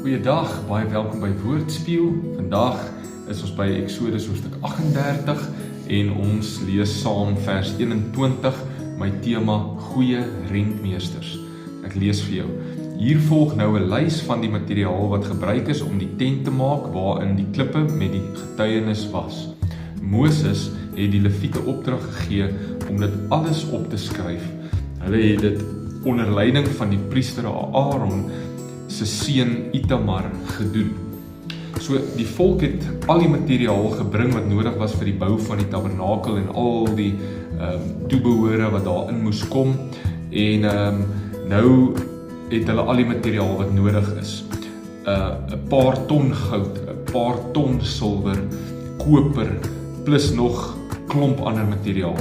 Goeiedag, baie welkom by Woordspieël. Vandag is ons by Eksodus hoofstuk 38 en ons lees saam vers 21, my tema Goeie Rentmeesters. Ek lees vir jou. Hier volg nou 'n lys van die materiaal wat gebruik is om die tent te maak waarin die klippe met die getuienis was. Moses het die Lewiete opdrag gegee om dit alles op te skryf. Hulle het dit onder leiding van die priester Aaron se seun Itamar gedoen. So die volk het al die materiaal gebring wat nodig was vir die bou van die tabernakel en al die toebehore wat daarin moes kom. En nou het hulle al die materiaal wat nodig is. 'n paar ton goud, 'n paar ton silwer, koper, plus nog klomp ander materiaal.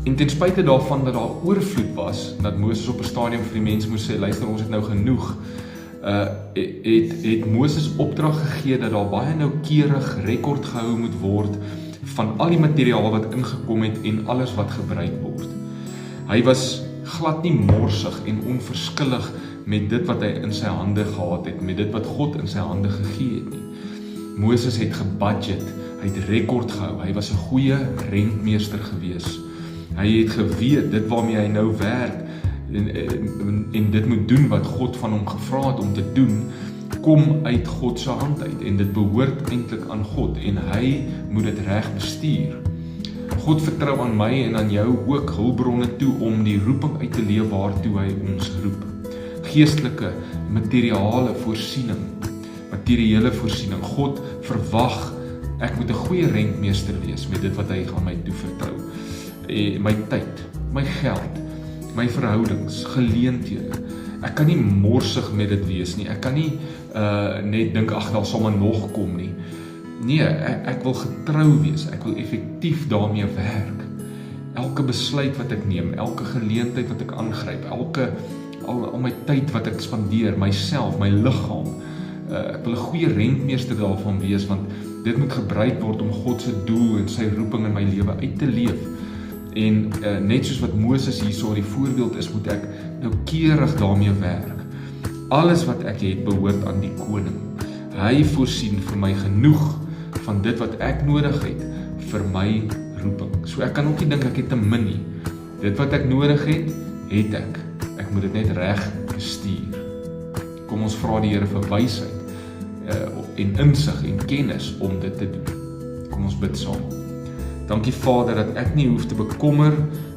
En ten spyte daarvan dat daar oorvloed was, dat Moses op 'n stadium vir die mense moes sê, luister, ons het nou genoeg, het Moses opdrag gegee dat daar baie noukeurig rekord gehou moet word van al die materiaal wat ingekom het en alles wat gebruik word. Hy was glad nie morsig en onverskillig met dit wat hy in sy hande gehad het, met dit wat God in sy hande gegee het nie. Moses het gebudget, hy het rekord gehou, hy was 'n goeie rentmeester gewees. Hy het geweet dit waarmee hy nou werk en dit moet doen wat God van hom gevra het om te doen, kom uit God se hand uit en dit behoort eintlik aan God en hy moet dit reg bestuur. God vertrou aan my en aan jou ook hulpbronne toe om die roeping uit te leef waartoe hy ons roep. Geestelike, materiële voorsiening. God verwag ek moet 'n goeie rentmeester wees met dit wat hy gaan my toevertrou. My tyd, my geld, my verhoudings, geleenthede. Ek kan nie morsig met dit wees nie. Ek kan nie net dink ag, daar sal maar nog kom nie. Nee, ek wil getrou wees. Ek wil effektief daarmee werk. Elke besluit wat ek neem, elke geleentheid wat ek aangryp, al my tyd wat ek spandeer, myself, my liggaam. Ek wil 'n goeie rentmeester daarvan wees, want dit moet gebruik word om God se doel en sy roeping in my lewe uit te leef. En net soos wat Moses hierso die voorbeeld is, moet ek noukeurig daarmee werk. Alles wat ek het behoort aan die koning. Hy voorsien vir my genoeg van dit wat ek nodig het vir my roeping. So ek kan ook nie dink ek het te min nie. Dit wat ek nodig het, het ek. Ek moet dit net reg bestuur. Kom ons vra die Here vir wysheid en insig en kennis om dit te doen. Kom ons bid saam. Dankie Vader dat ek nie hoef te bekommer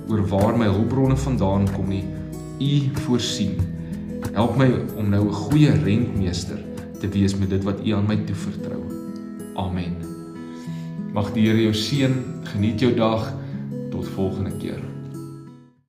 oor waar my hulpbronne vandaan kom nie. U voorsien. Help my om nou 'n goeie rentmeester te wees met dit wat U aan my toevertrou. Amen. Mag die Here jou seën, geniet jou dag, tot volgende keer.